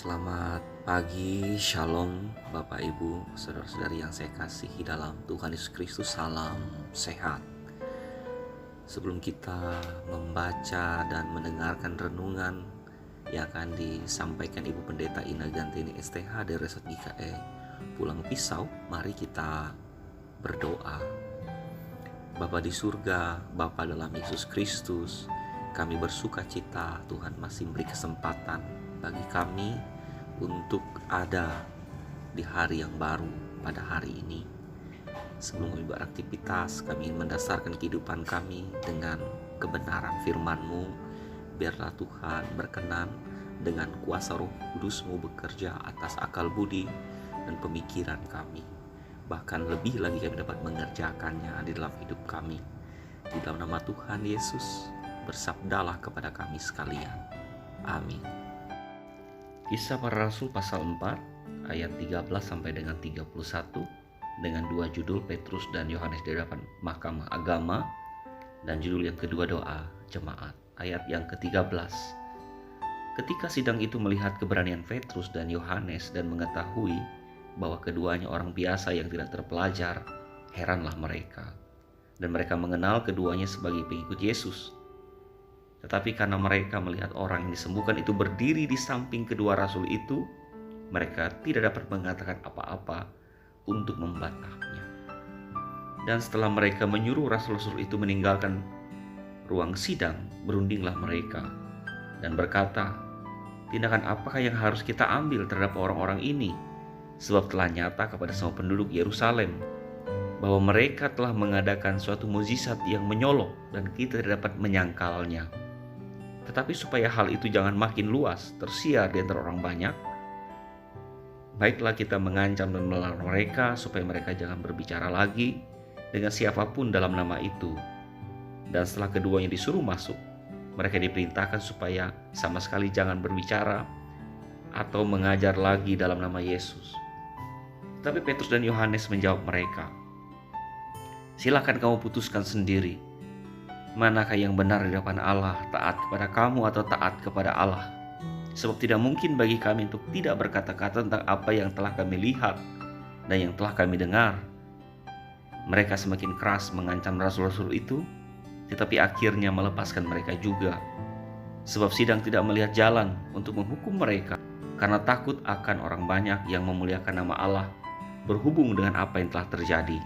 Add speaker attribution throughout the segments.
Speaker 1: Selamat pagi, Shalom Bapak Ibu, Saudara-saudari yang saya kasihi dalam Tuhan Yesus Kristus. Salam sehat. Sebelum kita membaca dan mendengarkan renungan yang akan disampaikan Ibu Pendeta Ina Gantini STH dari Resort GKE Pulang Pisau, mari kita berdoa. Bapa di surga, Bapa dalam Yesus Kristus, kami bersuka cita Tuhan masih memberi kesempatan bagi kami untuk ada di hari yang baru pada hari ini. Sebelum kami beraktivitas, kami ingin mendasarkan kehidupan kami dengan kebenaran firman-Mu. Biarlah Tuhan berkenan dengan kuasa Roh Kudus-Mu bekerja atas akal budi dan pemikiran kami. Bahkan lebih lagi kami dapat mengerjakannya di dalam hidup kami. Di dalam nama Tuhan Yesus, bersabdalah kepada kami sekalian. Amin. Kisah Para Rasul pasal 4 ayat 13 sampai dengan 31 dengan dua judul, Petrus dan Yohanes di hadapan Mahkamah Agama, dan judul yang kedua, Doa Jemaat. Ayat yang ke-13. Ketika sidang itu melihat keberanian Petrus dan Yohanes dan mengetahui bahwa keduanya orang biasa yang tidak terpelajar, heranlah mereka. Dan mereka mengenal keduanya sebagai pengikut Yesus. Tetapi karena mereka melihat orang yang disembuhkan itu berdiri di samping kedua rasul itu, mereka tidak dapat mengatakan apa-apa untuk membantahnya. Dan setelah mereka menyuruh rasul-rasul itu meninggalkan ruang sidang, berundinglah mereka dan berkata, "Tindakan apakah yang harus kita ambil terhadap orang-orang ini? Sebab telah nyata kepada semua penduduk Yerusalem bahwa mereka telah mengadakan suatu mukjizat yang menyolok dan kita tidak dapat menyangkalnya. Tetapi supaya hal itu jangan makin luas, tersiar di antara orang banyak, baiklah kita mengancam dan melarang mereka supaya mereka jangan berbicara lagi dengan siapapun dalam nama itu." Dan setelah keduanya disuruh masuk, mereka diperintahkan supaya sama sekali jangan berbicara atau mengajar lagi dalam nama Yesus. Tapi Petrus dan Yohanes menjawab mereka, "Silakan kamu putuskan sendiri. Manakah yang benar di hadapan Allah, taat kepada kamu atau taat kepada Allah? Sebab tidak mungkin bagi kami untuk tidak berkata-kata tentang apa yang telah kami lihat dan yang telah kami dengar." Mereka semakin keras mengancam rasul-rasul itu, tetapi akhirnya melepaskan mereka juga. Sebab sidang tidak melihat jalan untuk menghukum mereka karena takut akan orang banyak yang memuliakan nama Allah berhubung dengan apa yang telah terjadi.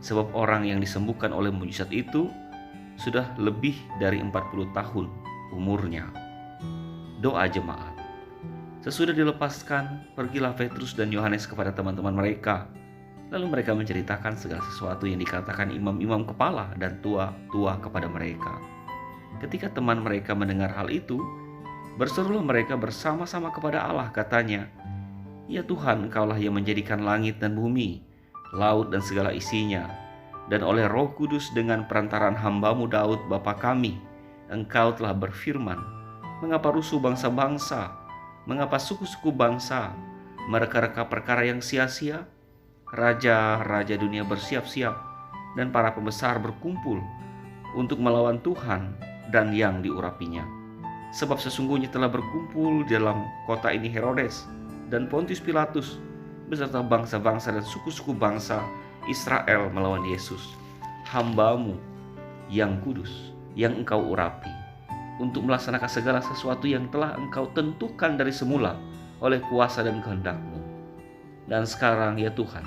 Speaker 1: Sebab orang yang disembuhkan oleh mukjizat itu sudah lebih dari 40 tahun umurnya. Doa jemaat. Sesudah dilepaskan, pergilah Petrus dan Yohanes kepada teman-teman mereka. Lalu mereka menceritakan segala sesuatu yang dikatakan imam-imam kepala dan tua-tua kepada mereka. Ketika teman mereka mendengar hal itu, berserulah mereka bersama-sama kepada Allah, katanya, "Ya Tuhan, Engkaulah yang menjadikan langit dan bumi, laut dan segala isinya, dan oleh Roh Kudus dengan perantaraan hamba-Mu Daud Bapa kami, Engkau telah berfirman, mengapa rusuh bangsa-bangsa, mengapa suku-suku bangsa mereka-reka perkara yang sia-sia? Raja-raja dunia bersiap-siap dan para pembesar berkumpul untuk melawan Tuhan dan yang diurapinya. Sebab sesungguhnya telah berkumpul di dalam kota ini Herodes dan Pontius Pilatus beserta bangsa-bangsa dan suku-suku bangsa Israel melawan Yesus, hamba-Mu yang kudus, yang Engkau urapi, untuk melaksanakan segala sesuatu yang telah Engkau tentukan dari semula oleh kuasa dan kehendak-Mu. Dan sekarang ya Tuhan,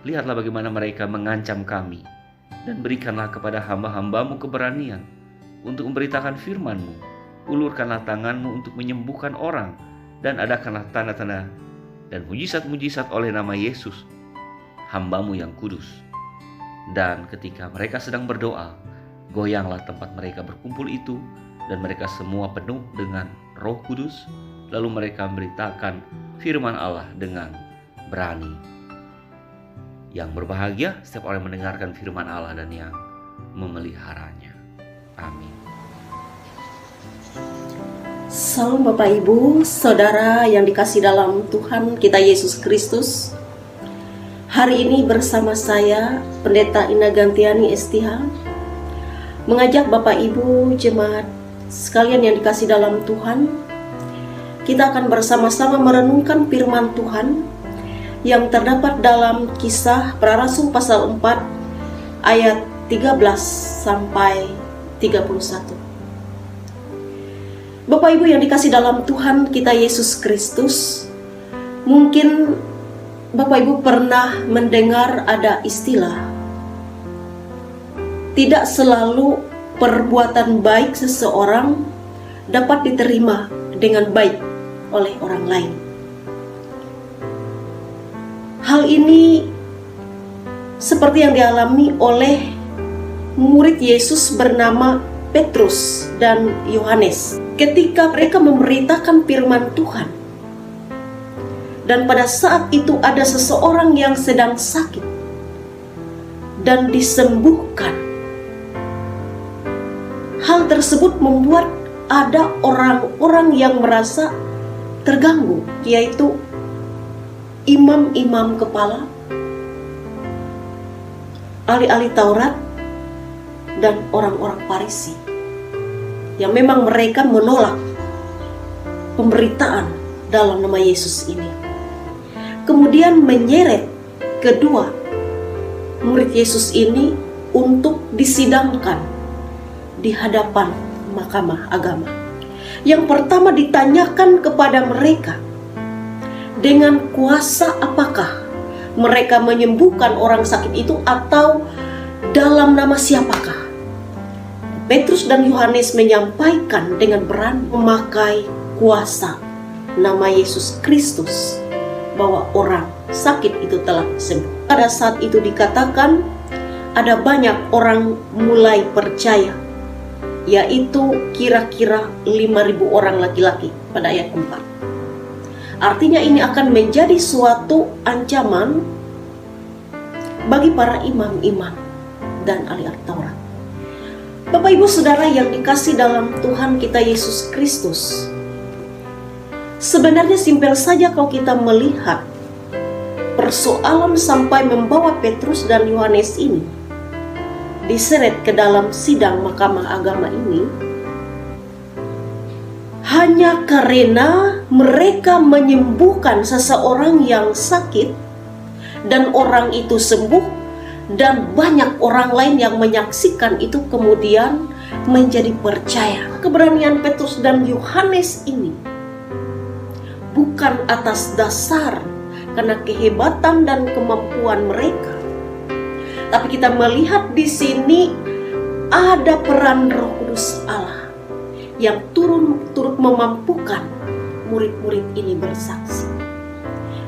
Speaker 1: lihatlah bagaimana mereka mengancam kami, dan berikanlah kepada hamba-hamba-Mu keberanian untuk memberitakan firman-Mu. Ulurkanlah tangan-Mu untuk menyembuhkan orang, dan adakanlah tanda-tanda dan mujizat-mujizat oleh nama Yesus, hamba-Mu yang kudus." Dan ketika mereka sedang berdoa, goyanglah tempat mereka berkumpul itu, dan mereka semua penuh dengan Roh Kudus. Lalu mereka memberitakan firman Allah dengan berani. Yang berbahagia setiap orang yang mendengarkan firman Allah dan yang memeliharanya. Amin.
Speaker 2: Salam Bapak Ibu, Saudara yang dikasih dalam Tuhan kita Yesus Kristus. Hari ini bersama saya, Pendeta Ina Gantiani STH, mengajak Bapak Ibu jemaat sekalian yang dikasih dalam Tuhan, kita akan bersama-sama merenungkan firman Tuhan yang terdapat dalam Kisah Para Rasul pasal 4 ayat 13 sampai 31. Bapak Ibu yang dikasih dalam Tuhan kita Yesus Kristus, mungkin Bapak Ibu pernah mendengar ada istilah, tidak selalu perbuatan baik seseorang dapat diterima dengan baik oleh orang lain. Hal ini seperti yang dialami oleh murid Yesus bernama Petrus dan Yohanes ketika mereka memberitakan firman Tuhan. Dan pada saat itu ada seseorang yang sedang sakit dan disembuhkan. Hal tersebut membuat ada orang-orang yang merasa terganggu, yaitu imam-imam kepala, ahli-ahli Taurat, dan orang-orang Farisi, yang memang mereka menolak pemberitaan dalam nama Yesus ini. Kemudian menyeret kedua murid Yesus ini untuk disidangkan di hadapan mahkamah agama. Yang pertama ditanyakan kepada mereka, dengan kuasa apakah mereka menyembuhkan orang sakit itu, atau dalam nama siapakah? Petrus dan Yohanes menyampaikan dengan berani memakai kuasa nama Yesus Kristus bahwa orang sakit itu telah sembuh. Pada saat itu dikatakan ada banyak orang mulai percaya, yaitu kira-kira 5.000 orang laki-laki pada ayat 4. Artinya ini akan menjadi suatu ancaman bagi para imam-imam dan ahli Taurat. Bapak Ibu Saudara yang dikasih dalam Tuhan kita Yesus Kristus, sebenarnya simpel saja kalau kita melihat persoalan sampai membawa Petrus dan Yohanes ini diseret ke dalam sidang mahkamah agama ini, hanya karena mereka menyembuhkan seseorang yang sakit dan orang itu sembuh, dan banyak orang lain yang menyaksikan itu kemudian menjadi percaya. Keberanian Petrus dan Yohanes ini bukan atas dasar karena kehebatan dan kemampuan mereka, tapi kita melihat di sini ada peran Roh Kudus Allah yang turut memampukan murid-murid ini bersaksi.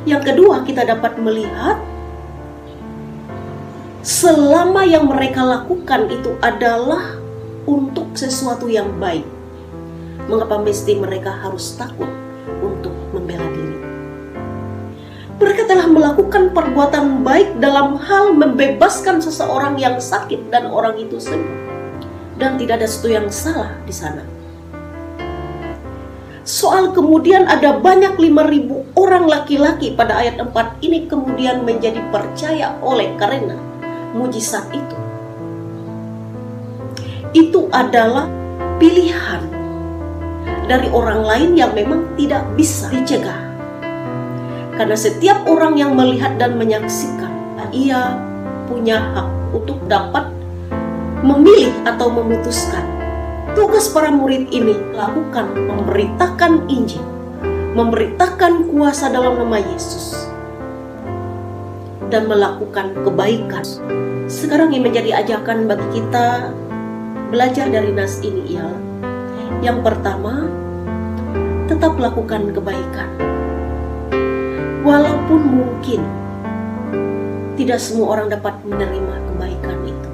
Speaker 2: Yang kedua, kita dapat melihat selama yang mereka lakukan itu adalah untuk sesuatu yang baik, mengapa mesti mereka harus takut untuk membela diri? Mereka telah melakukan perbuatan baik dalam hal membebaskan seseorang yang sakit dan orang itu sembuh, dan tidak ada sesuatu yang salah di sana. Soal kemudian ada banyak 5.000 orang laki-laki pada ayat 4 ini kemudian menjadi percaya oleh karena mujizat itu. Itu adalah pilihan dari orang lain yang memang tidak bisa dicegah. Karena setiap orang yang melihat dan menyaksikan, ia punya hak untuk dapat memilih atau memutuskan. Tugas para murid ini lakukan memberitakan Injil, memberitakan kuasa dalam nama Yesus, dan melakukan kebaikan. Sekarang yang menjadi ajakan bagi kita belajar dari nas ini ialah, yang pertama, tetap lakukan kebaikan. Walaupun mungkin tidak semua orang dapat menerima kebaikan itu,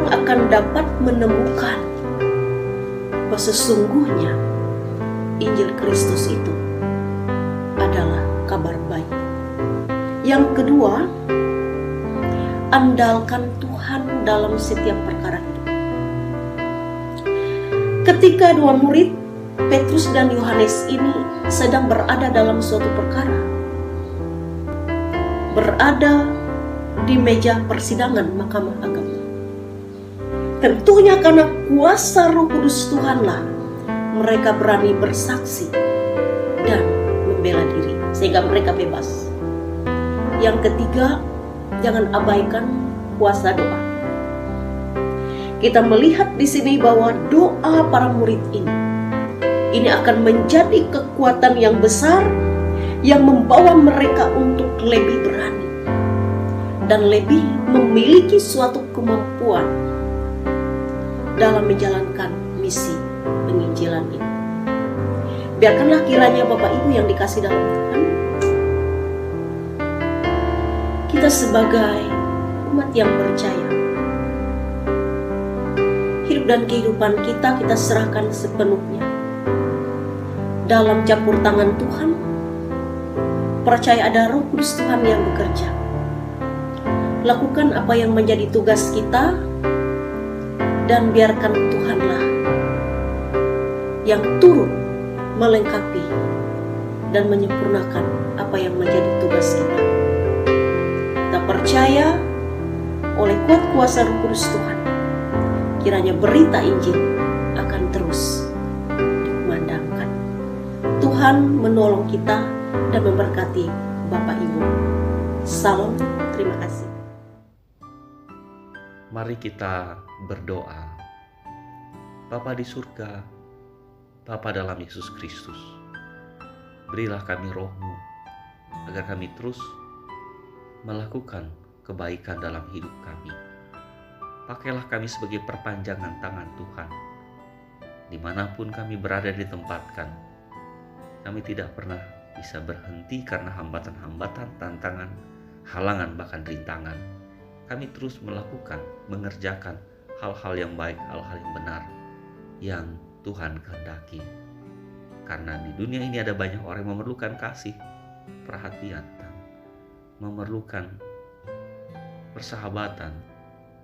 Speaker 2: akan dapat menemukan bahwa sesungguhnya Injil Kristus itu adalah kabar baik. Yang kedua, andalkan Tuhan dalam setiap perkara hidup. Ketika dua murid Petrus dan Yohanes ini sedang berada dalam suatu perkara, berada di meja persidangan mahkamah agama, tentunya karena kuasa Roh Kudus Tuhanlah mereka berani bersaksi dan membela diri sehingga mereka bebas. Yang ketiga, jangan abaikan kuasa doa. Kita melihat di sini bahwa doa para murid ini akan menjadi kekuatan yang besar yang membawa mereka untuk lebih berani dan lebih memiliki suatu kemampuan dalam menjalankan misi penginjilan ini. Biarkanlah kiranya Bapak Ibu yang dikasih dalam Tuhan, kita sebagai umat yang percaya, hidup dan kehidupan kita serahkan sepenuhnya dalam campur tangan Tuhan. Percaya ada Roh Kudus Tuhan yang bekerja. Lakukan apa yang menjadi tugas kita, dan biarkan Tuhanlah yang turut melengkapi dan menyempurnakan apa yang menjadi tugas kita. Kita percaya oleh kuat kuasa Roh Kudus Tuhan, kiranya berita Injil akan terus dikumandangkan. Tuhan menolong kita dan memberkati Bapak Ibu. Salam, terima kasih.
Speaker 1: Mari kita berdoa. Bapa di surga, Bapa dalam Yesus Kristus, berilah kami roh-Mu agar kami terus melakukan kebaikan dalam hidup kami. Pakailah kami sebagai perpanjangan tangan Tuhan. Dimanapun kami berada ditempatkan, kami tidak pernah bisa berhenti karena hambatan-hambatan, tantangan, halangan, bahkan rintangan. Kami terus melakukan, mengerjakan hal-hal yang baik, hal-hal yang benar yang Tuhan kehendaki. Karena di dunia ini ada banyak orang yang memerlukan kasih, perhatian, dan memerlukan persahabatan,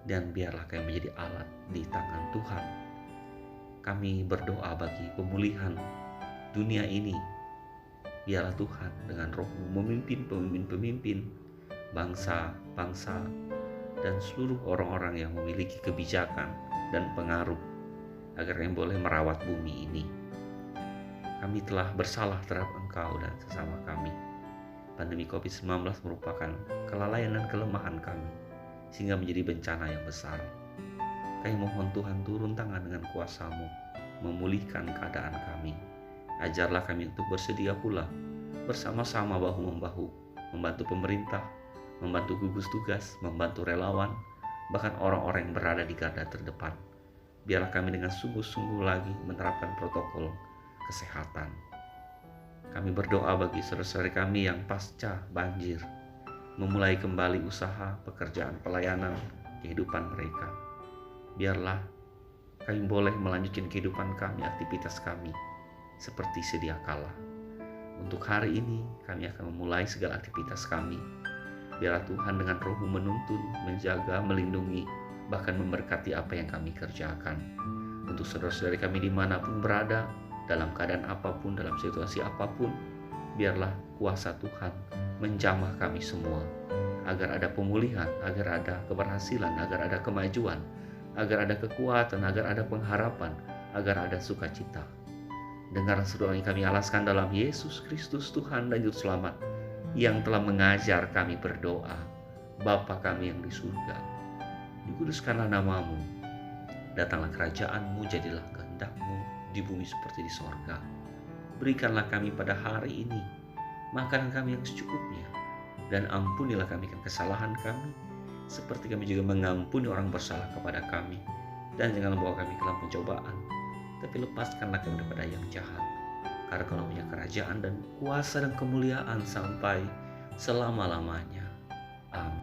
Speaker 1: dan biarlah kami menjadi alat di tangan Tuhan. Kami berdoa bagi pemulihan dunia ini. Biarlah Tuhan dengan Roh-Mu memimpin pemimpin-pemimpin, bangsa-bangsa, dan seluruh orang-orang yang memiliki kebijakan dan pengaruh agar yang boleh merawat bumi ini. Kami telah bersalah terhadap Engkau dan sesama kami. Pandemi COVID-19 merupakan kelalaian dan kelemahan kami, sehingga menjadi bencana yang besar. Kami mohon Tuhan turun tangan dengan kuasa-Mu, memulihkan keadaan kami. Ajarlah kami untuk bersedia pula, bersama-sama bahu-membahu, membantu pemerintah, membantu gugus tugas, membantu relawan, bahkan orang-orang yang berada di garda terdepan. Biarlah kami dengan sungguh-sungguh lagi menerapkan protokol kesehatan. Kami berdoa bagi saudara-saudari kami yang pasca banjir, memulai kembali usaha, pekerjaan, pelayanan, kehidupan mereka. Biarlah kami boleh melanjutkan kehidupan kami, aktivitas kami, seperti sedia kala. Untuk hari ini kami akan memulai segala aktivitas kami. Biarlah Tuhan dengan Roh-Mu menuntun, menjaga, melindungi, bahkan memberkati apa yang kami kerjakan. Untuk saudara-saudari kami dimanapun berada, dalam keadaan apapun, dalam situasi apapun, biarlah kuasa Tuhan menjamah kami semua, agar ada pemulihan, agar ada keberhasilan, agar ada kemajuan, agar ada kekuatan, agar ada pengharapan, agar ada sukacita. Dengar seruan yang kami alaskan dalam Yesus Kristus Tuhan dan Juru Selamat, yang telah mengajar kami berdoa. Bapa kami yang di surga, dikuduskanlah nama-Mu, datanglah kerajaan-Mu, jadilah kehendak-Mu di bumi seperti di sorga. Berikanlah kami pada hari ini makanan kami yang secukupnya, dan ampunilah kami kesalahan kami, seperti kami juga mengampuni orang bersalah kepada kami. Dan jangan membawa kami ke dalam pencobaan, tapi lepaskanlah kami daripada yang jahat. Karena Kau punya kerajaan dan kuasa dan kemuliaan sampai selama-lamanya. Amin.